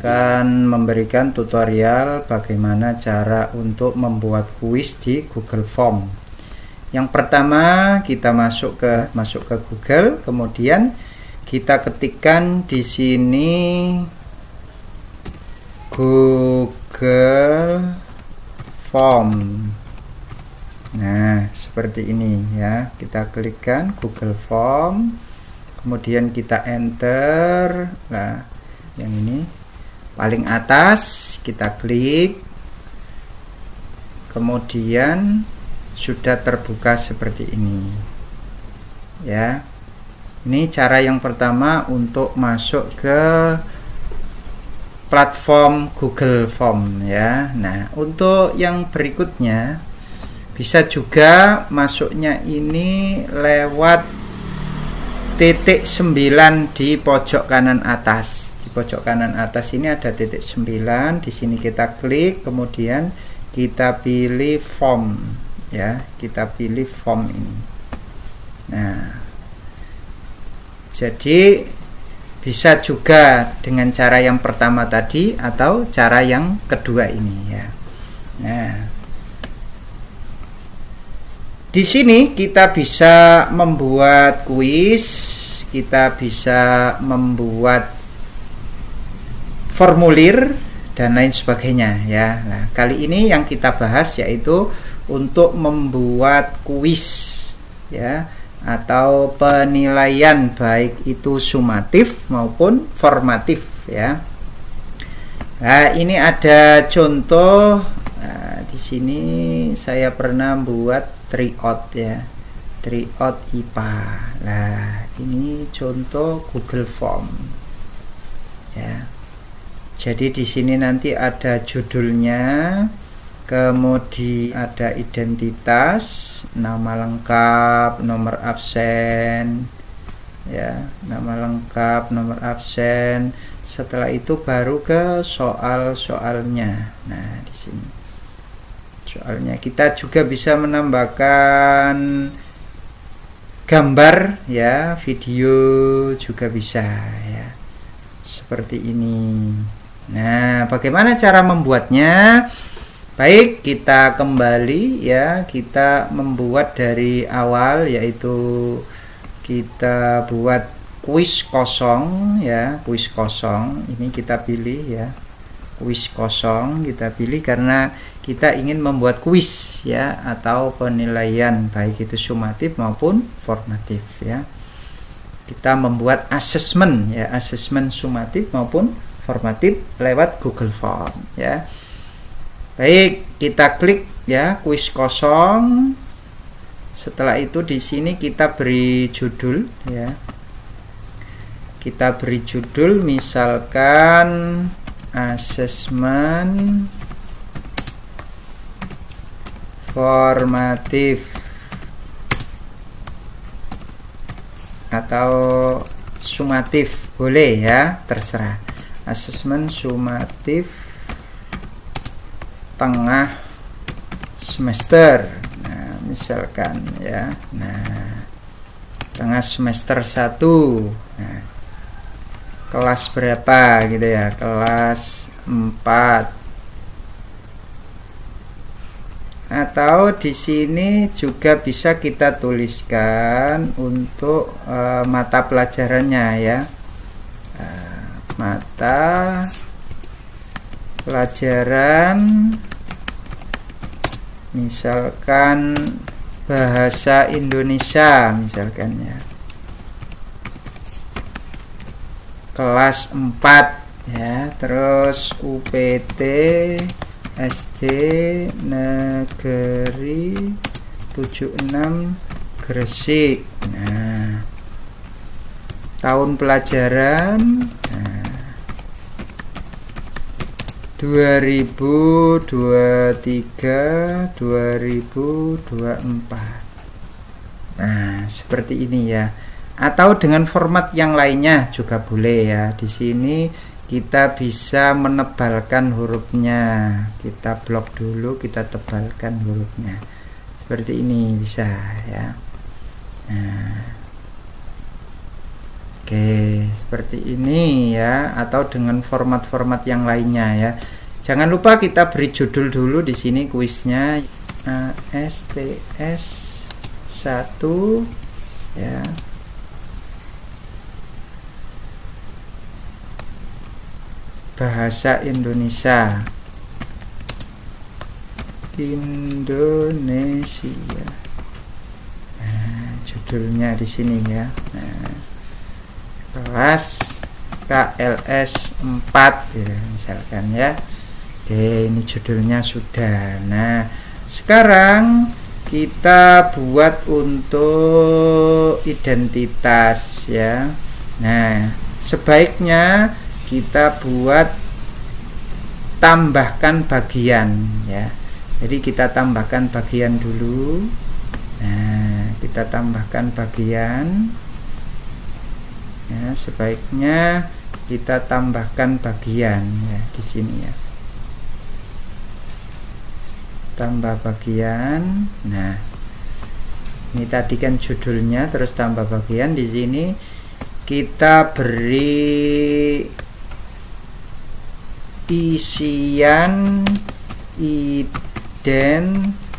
akan memberikan tutorial bagaimana cara untuk membuat kuis di Google Form. Yang pertama, kita masuk ke Google, kemudian kita ketikkan di sini Google Form. Nah, seperti ini ya. Kita klikkan Google Form, kemudian kita enter. Nah, yang ini paling atas kita klik, kemudian sudah terbuka seperti ini ya. Ini cara yang pertama untuk masuk ke platform Google Form ya. Nah, untuk yang berikutnya bisa juga masuknya ini lewat titik 9 di pojok kanan atas. Di pojok kanan atas ini ada titik 9. Di sini kita klik, kemudian kita pilih form ya. Kita pilih form ini. Nah, jadi bisa juga dengan cara yang pertama tadi atau cara yang kedua ini ya. Nah, di sini kita bisa membuat kuis, kita bisa membuat formulir dan lain sebagainya ya. Nah, kali ini yang kita bahas yaitu untuk membuat kuis ya, atau penilaian baik itu sumatif maupun formatif ya. Nah, ini ada contoh. Nah, di sini saya pernah buat tryout ya, tryout IPA. Nah, ini contoh Google Form ya. Jadi di sini nanti ada judulnya, kemudian ada identitas, nama lengkap, nomor absen ya, nama lengkap, nomor absen. Setelah itu baru ke soal-soalnya. Nah, di sini soalnya kita juga bisa menambahkan gambar ya, video juga bisa ya, seperti ini. Nah, bagaimana cara membuatnya? Baik, kita kembali ya, kita membuat dari awal, yaitu kita buat kuis kosong ya, kuis kosong. Ini kita pilih ya, kuis kosong kita pilih karena kita ingin membuat kuis ya, atau penilaian baik itu sumatif maupun formatif ya. Kita membuat asesmen ya, asesmen sumatif maupun formatif lewat Google Form ya. Baik, kita klik ya kuis kosong. Setelah itu di sini kita beri judul ya. Kita beri judul misalkan asesmen formatif atau sumatif boleh ya, terserah. Asesmen sumatif tengah semester. Nah, misalkan ya. Nah, tengah semester 1. Nah, kelas berapa gitu ya, kelas 4. Atau di sini juga bisa kita tuliskan untuk mata pelajarannya ya. Mata pelajaran misalkan bahasa Indonesia misalkan ya, kelas 4 ya. Terus UPT SD Negeri 76 Gresik. Nah, tahun pelajaran 2023 2024. Nah, seperti ini ya. Atau dengan format yang lainnya juga boleh ya. Di sini kita bisa menebalkan hurufnya. Kita blok dulu, kita tebalkan hurufnya. Seperti ini bisa ya. Nah, Oke, seperti ini ya, atau dengan format-format yang lainnya ya. Jangan lupa kita beri judul dulu di sini kuisnya, ASTS 1 ya. Bahasa Indonesia. Nah, judulnya di sini ya. Nah, kelas KLS 4 ya, misalkan ya. Oke, ini judulnya sudah. Nah, sekarang kita buat untuk identitas ya. Nah, sebaiknya kita buat tambahkan bagian ya. Jadi kita tambahkan bagian dulu. Nah, kita tambahkan bagian. Ya, sebaiknya kita tambahkan bagian ya di sini ya. Tambah bagian. Nah, ini tadi kan judulnya, terus tambah bagian. Di sini kita beri isian identitas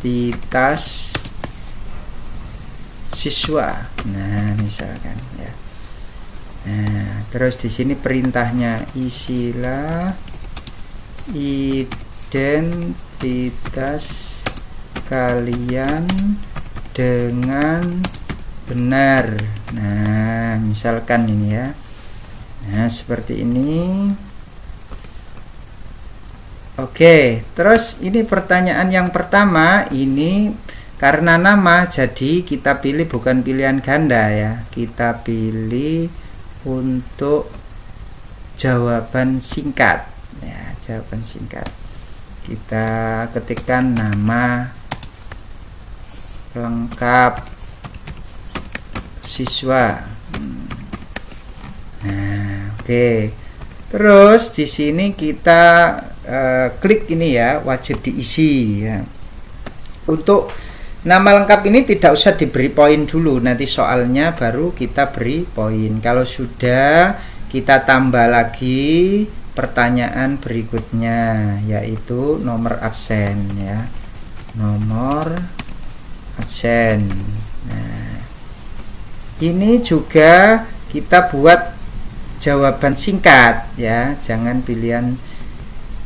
siswa. Nah, misalkan ya. Nah, terus di sini perintahnya isilah identitas kalian dengan benar. Nah, misalkan ini ya. Nah, seperti ini. Oke, terus ini pertanyaan yang pertama ini karena nama, jadi kita pilih bukan pilihan ganda ya. Kita pilih untuk jawaban singkat ya, jawaban singkat. Kita ketikkan nama lengkap siswa. Nah, oke. Terus di sini kita klik ini ya, wajib diisi ya. Untuk nama lengkap ini tidak usah diberi poin dulu, nanti soalnya baru kita beri poin. Kalau sudah, kita tambah lagi pertanyaan berikutnya, yaitu nomor absen ya. Nomor absen. Nah, ini juga kita buat jawaban singkat ya, jangan pilihan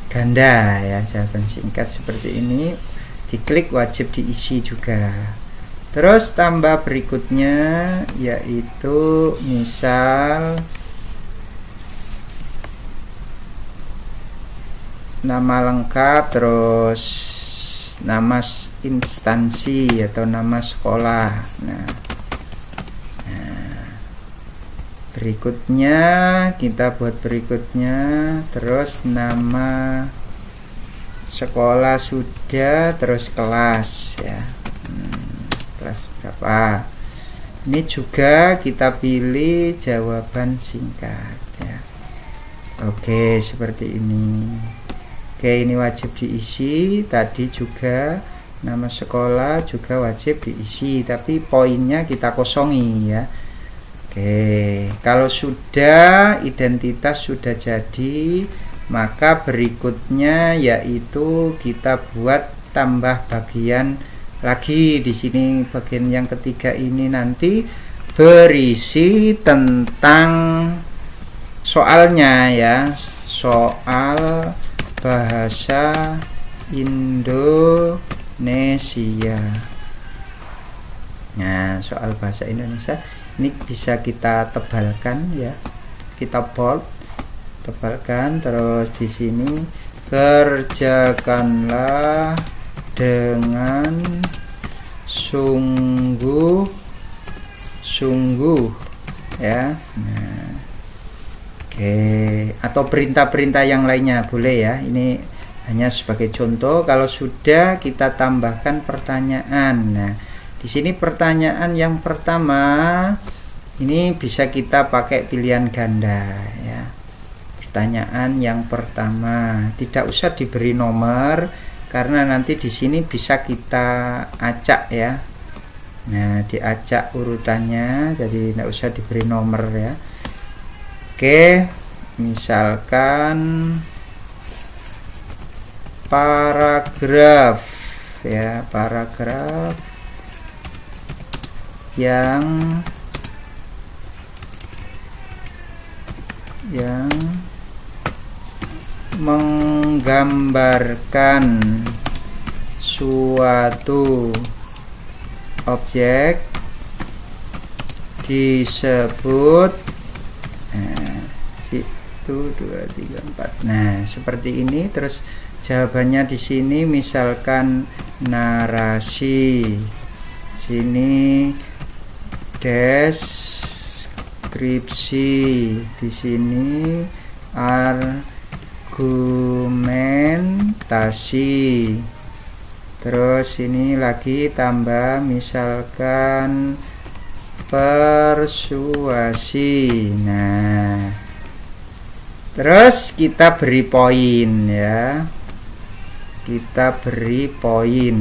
ganda ya, jawaban singkat seperti ini. Diklik wajib diisi juga. Terus tambah berikutnya yaitu misal nama lengkap, terus nama instansi atau nama sekolah. Nah, berikutnya kita buat berikutnya, terus nama sekolah sudah, terus kelas ya, kelas berapa. Ini juga kita pilih jawaban singkat ya. Oke, seperti ini. Oke, ini wajib diisi. Tadi juga nama sekolah juga wajib diisi, tapi poinnya kita kosongi ya. Oke, kalau sudah identitas sudah jadi, maka berikutnya yaitu kita buat tambah bagian lagi. Di sini bagian yang ketiga ini nanti berisi tentang soalnya ya, soal bahasa Indonesia. Nah, soal bahasa Indonesia ini bisa kita tebalkan ya, kita bold, tebalkan. Terus di sini kerjakanlah dengan sungguh-sungguh ya. Nah, oke, atau perintah-perintah yang lainnya boleh ya. Ini hanya sebagai contoh. Kalau sudah, kita tambahkan pertanyaan. Nah, di sini pertanyaan yang pertama ini bisa kita pakai pilihan ganda ya. Pertanyaan yang pertama tidak usah diberi nomor karena nanti di sini bisa kita acak ya. Nah, diacak urutannya, jadi tidak usah diberi nomor ya. Oke, misalkan paragraf ya, paragraf yang menggambarkan suatu objek disebut 1, 2, 3, 4. Nah, seperti ini. Terus jawabannya di sini misalkan narasi, sini deskripsi, di sini argumentasi. Terus ini lagi tambah misalkan persuasi. Nah, terus kita beri poin ya. Kita beri poin.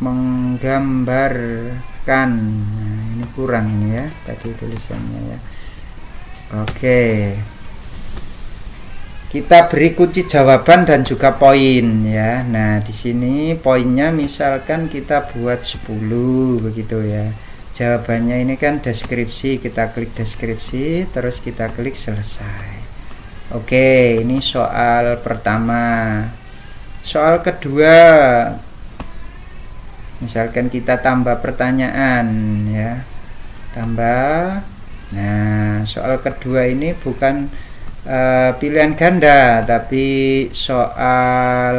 Menggambarkan. Nah, ini kurang ini ya tadi tulisannya ya. Oke. Kita beri kunci jawaban dan juga poin ya. Nah, di sini poinnya misalkan kita buat 10 begitu ya. Jawabannya ini kan deskripsi, kita klik deskripsi, terus kita klik selesai. Oke, ini soal pertama. Soal kedua, misalkan kita tambah pertanyaan ya. Tambah. Nah, soal kedua ini bukan pilihan ganda, tapi soal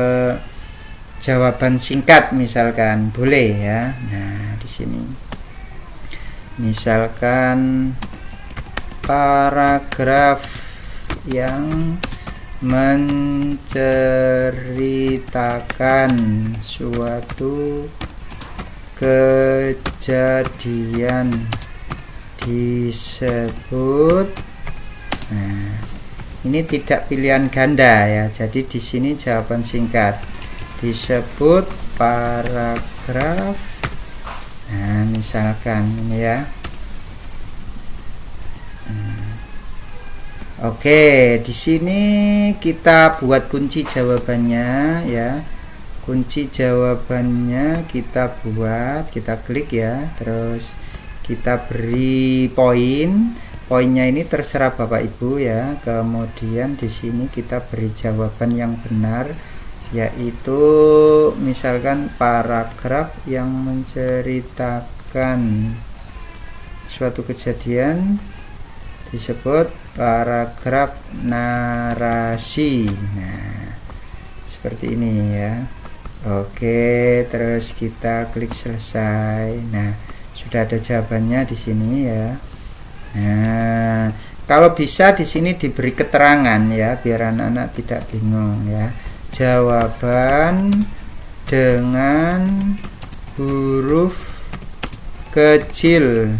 jawaban singkat misalkan boleh ya. Nah, di sini misalkan paragraf yang menceritakan suatu kejadian disebut. Nah, ini tidak pilihan ganda ya. Jadi di sini jawaban singkat disebut paragraf. Nah, misalkan ini ya. Oke, di sini kita buat kunci jawabannya ya. Kunci jawabannya kita buat, kita klik ya. Terus kita beri poin. Poinnya ini terserah Bapak Ibu ya. Kemudian di sini kita beri jawaban yang benar, yaitu misalkan paragraf yang menceritakan suatu kejadian disebut paragraf narasi. Nah, seperti ini ya. Oke, terus kita klik selesai. Nah, sudah ada jawabannya di sini ya. Nah, kalau bisa di sini diberi keterangan ya, biar anak-anak tidak bingung ya. Jawaban dengan huruf kecil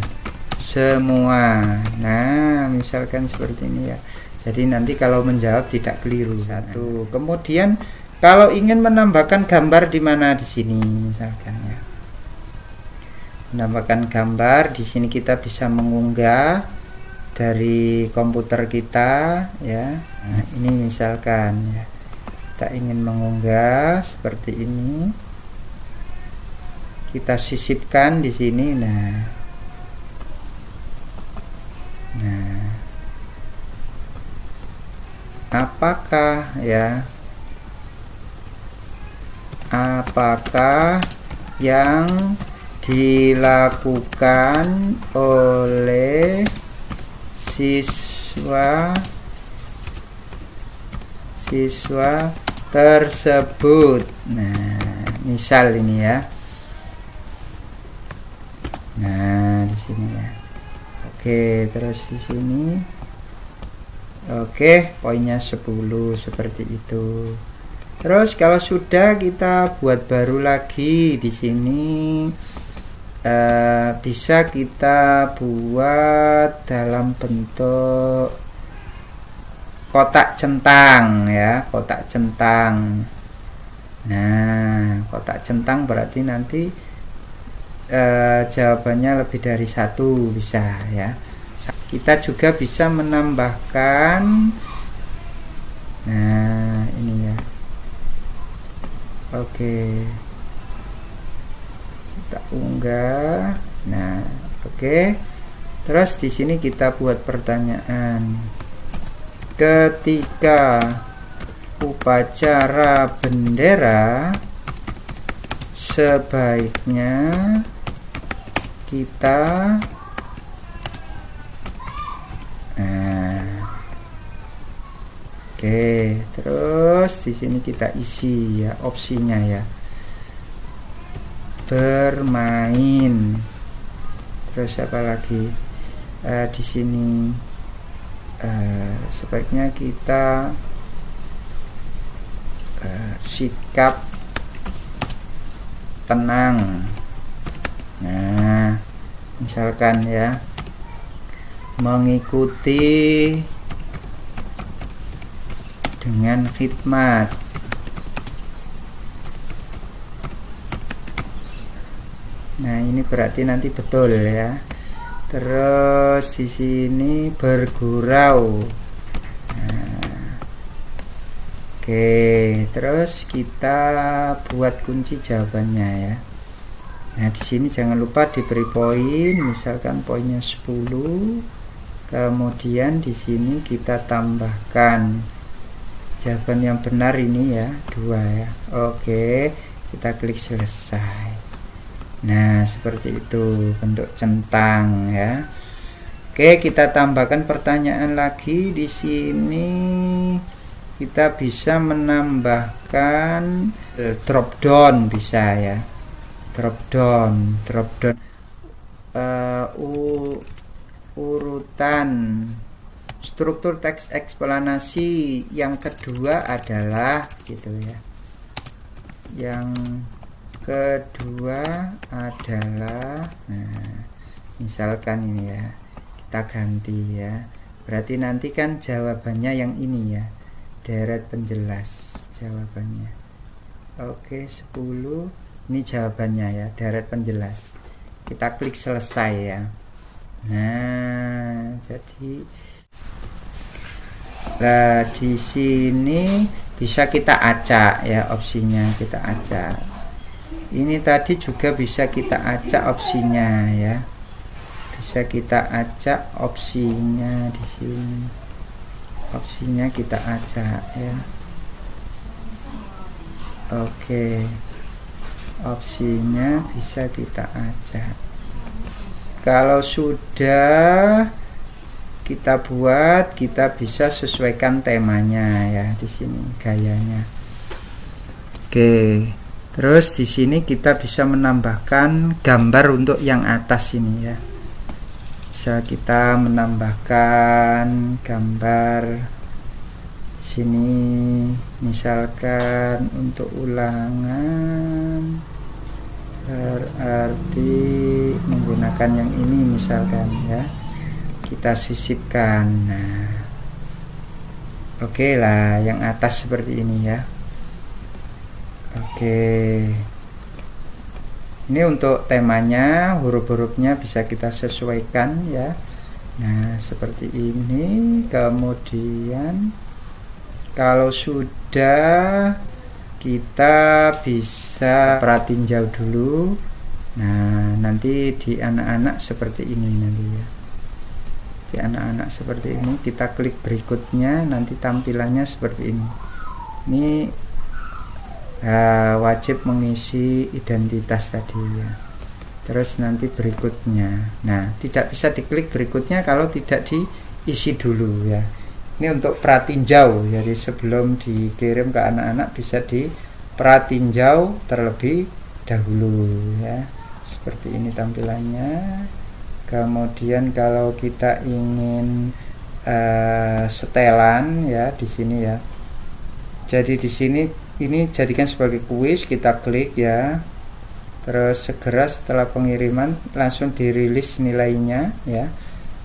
semua. Nah, misalkan seperti ini ya. Jadi nanti kalau menjawab tidak keliru. Satu. Kemudian kalau ingin menambahkan gambar di mana di sini misalkan ya. Menambahkan gambar di sini kita bisa mengunggah dari komputer kita ya. Nah, ini misalkan ya, kita ingin mengunggah seperti ini, kita sisipkan di sini. Nah, apakah ya, apakah yang dilakukan oleh siswa tersebut. Nah, misal ini ya. Nah, di sini ya. Oke, terus di sini. Oke, poinnya 10 seperti itu. Terus kalau sudah kita buat baru lagi di sini. Bisa kita buat dalam bentuk kotak centang ya, kotak centang. Nah, kotak centang berarti nanti jawabannya lebih dari satu, bisa ya. Kita juga bisa menambahkan, nah ini ya. Oke, kita unggah. Nah, oke. Terus di sini kita buat pertanyaan. Ketika upacara bendera, sebaiknya kita oke, terus di sini kita isi ya opsinya ya. Bermain. Terus apa lagi? Di sini sebaiknya kita sikap tenang. Nah, misalkan ya, mengikuti dengan khidmat. Nah, ini berarti nanti betul ya. Terus di sini bergurau. Nah, oke, terus kita buat kunci jawabannya ya. Nah, di sini jangan lupa diberi poin, misalkan poinnya 10. Kemudian di sini kita tambahkan jawaban yang benar ini ya, 2 ya. Oke, kita klik selesai. Nah, seperti itu bentuk centang ya. Oke, kita tambahkan pertanyaan lagi di sini. Kita bisa menambahkan drop down, bisa ya. Drop down urutan struktur teks eksplanasi yang kedua adalah gitu ya. Yang kedua adalah, nah, misalkan ini ya, kita ganti ya. Berarti nanti kan jawabannya yang ini ya, deret penjelas jawabannya. Oke, 10 ini jawabannya ya, deret penjelas. Kita klik selesai ya. Nah, jadi di sini bisa kita acak ya, opsinya kita acak. Ini tadi juga bisa kita acak opsinya ya. Bisa kita acak opsinya di sini. Opsinya kita acak ya. Oke. Opsinya bisa kita acak. Kalau sudah kita buat, kita bisa sesuaikan temanya ya di sini, gayanya. Oke. Terus di sini kita bisa menambahkan gambar untuk yang atas ini ya. Bisa kita menambahkan gambar sini, misalkan untuk ulangan berarti menggunakan yang ini misalkan ya. Kita sisipkan. Nah, oke lah, yang atas seperti ini ya. Oke, ini untuk temanya, huruf-hurufnya bisa kita sesuaikan ya. Nah, seperti ini. Kemudian kalau sudah, kita bisa pratinjau dulu. Nah, nanti di anak-anak seperti ini nanti ya. Di anak-anak seperti ini, kita klik berikutnya, nanti tampilannya seperti ini. Ini wajib mengisi identitas tadi ya. Terus nanti berikutnya. Nah, tidak bisa diklik berikutnya kalau tidak diisi dulu ya. Ini untuk pratinjau, jadi sebelum dikirim ke anak-anak bisa dipratinjau terlebih dahulu ya. Seperti ini tampilannya. Kemudian kalau kita ingin setelan ya di sini ya. Jadi di sini ini jadikan sebagai kuis, kita klik ya. Terus segera setelah pengiriman langsung dirilis nilainya ya.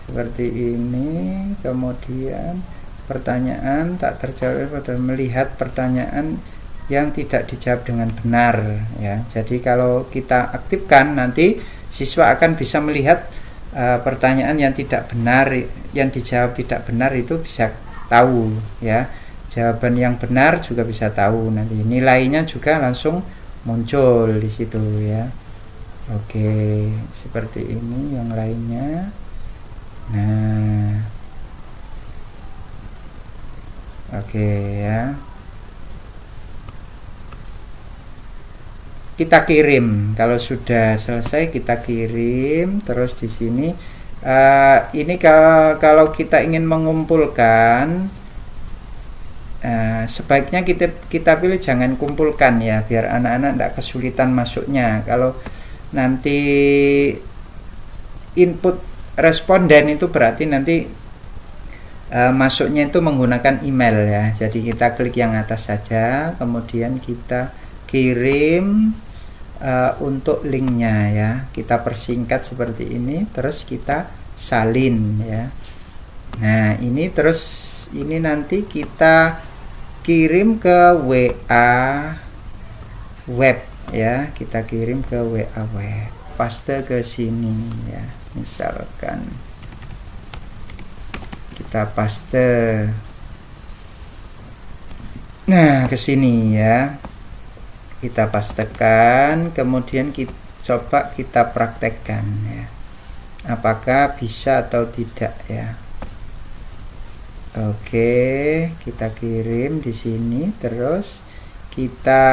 Seperti ini. Kemudian pertanyaan tak terjawab pada melihat pertanyaan yang tidak dijawab dengan benar ya. Jadi kalau kita aktifkan nanti siswa akan bisa melihat pertanyaan yang tidak benar, yang dijawab tidak benar itu bisa tahu ya. Jawaban yang benar juga bisa tahu, nanti nilainya juga langsung muncul di situ ya. Oke, seperti ini yang lainnya. Nah, oke ya. Kita kirim, kalau sudah selesai kita kirim. Terus di sini ini kalau kita ingin mengumpulkan, sebaiknya kita pilih jangan kumpulkan ya, biar anak-anak tidak kesulitan masuknya. Kalau nanti input responden itu berarti nanti masuknya itu menggunakan email ya. Jadi kita klik yang atas saja, kemudian kita kirim untuk linknya ya, kita persingkat seperti ini, terus kita salin ya. Nah ini terus ini nanti kita kirim ke WA web ya, kita kirim ke WA web, paste ke sini ya, misalkan kita paste nah ke sini ya, kita pastekan, kemudian coba kita praktekkan ya, apakah bisa atau tidak ya. Oke, kita kirim di sini, terus kita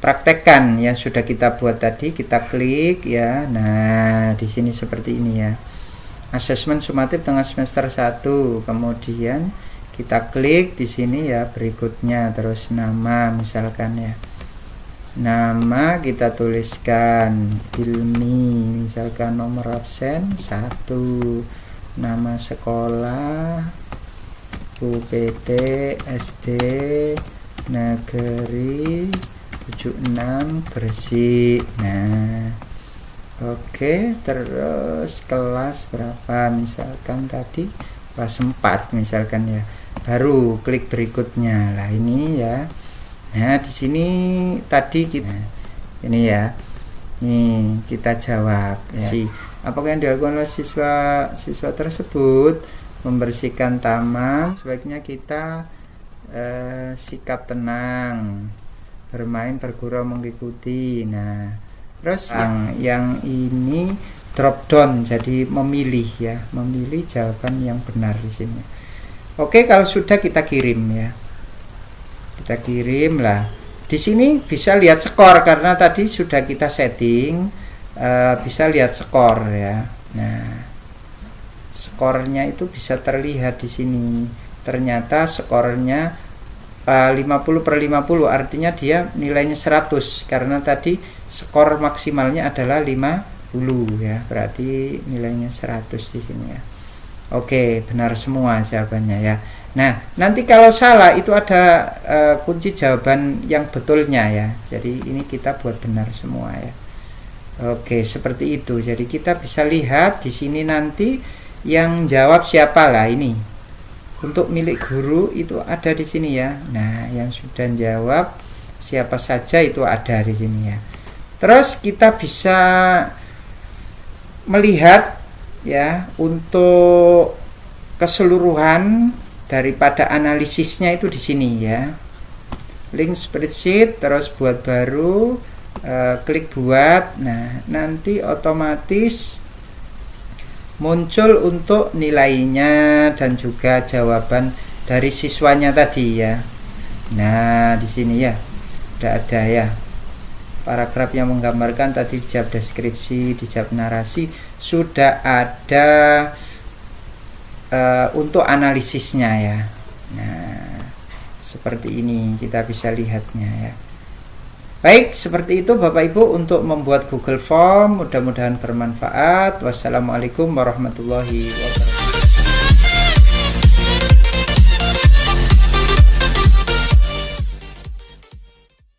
praktekkan yang sudah kita buat tadi, kita klik ya. Nah, di sini seperti ini ya. Asesmen sumatif tengah semester 1, kemudian kita klik di sini ya, berikutnya terus nama misalkan ya. Nama kita tuliskan Hilmi, misalkan nomor absen 1, nama sekolah UPT SD Negeri 76 Gresik. Nah, oke, terus kelas berapa misalkan tadi, kelas 4 misalkan ya. Baru klik berikutnya. Lah ini ya. Nah, di sini tadi kita ini ya. Nih, kita jawab ya. Apakah yang dilakukan oleh siswa tersebut? Membersihkan taman, sebaiknya kita sikap tenang, bermain, bergurau, mengikuti. Nah, terus yang ini drop down, jadi memilih ya, memilih jawaban yang benar di sini. Oke, kalau sudah kita kirim ya, kita kirim lah. Di sini bisa lihat skor karena tadi sudah kita setting. Bisa lihat skor ya. Nah, skornya itu bisa terlihat di sini. Ternyata skornya 50/50, artinya dia nilainya 100 karena tadi skor maksimalnya adalah 50 ya. Berarti nilainya 100 di sini ya. Oke, benar semua jawabannya ya. Nah, nanti kalau salah itu ada kunci jawaban yang betulnya ya. Jadi ini kita buat benar semua ya. Oke, seperti itu. Jadi kita bisa lihat di sini nanti yang jawab siapa lah ini. Untuk milik guru itu ada di sini ya. Nah, yang sudah jawab siapa saja itu ada di sini ya. Terus kita bisa melihat ya untuk keseluruhan daripada analisisnya itu di sini ya. Link spreadsheet, terus buat baru. Klik buat. Nah, nanti otomatis muncul untuk nilainya dan juga jawaban dari siswanya tadi ya. Nah, di sini ya udah ada ya paragraf yang menggambarkan tadi di job deskripsi, di job narasi sudah ada untuk analisisnya ya. Nah, seperti ini kita bisa lihatnya ya. Baik, seperti itu Bapak Ibu untuk membuat Google Form. Mudah-mudahan bermanfaat. Wassalamualaikum warahmatullahi wabarakatuh.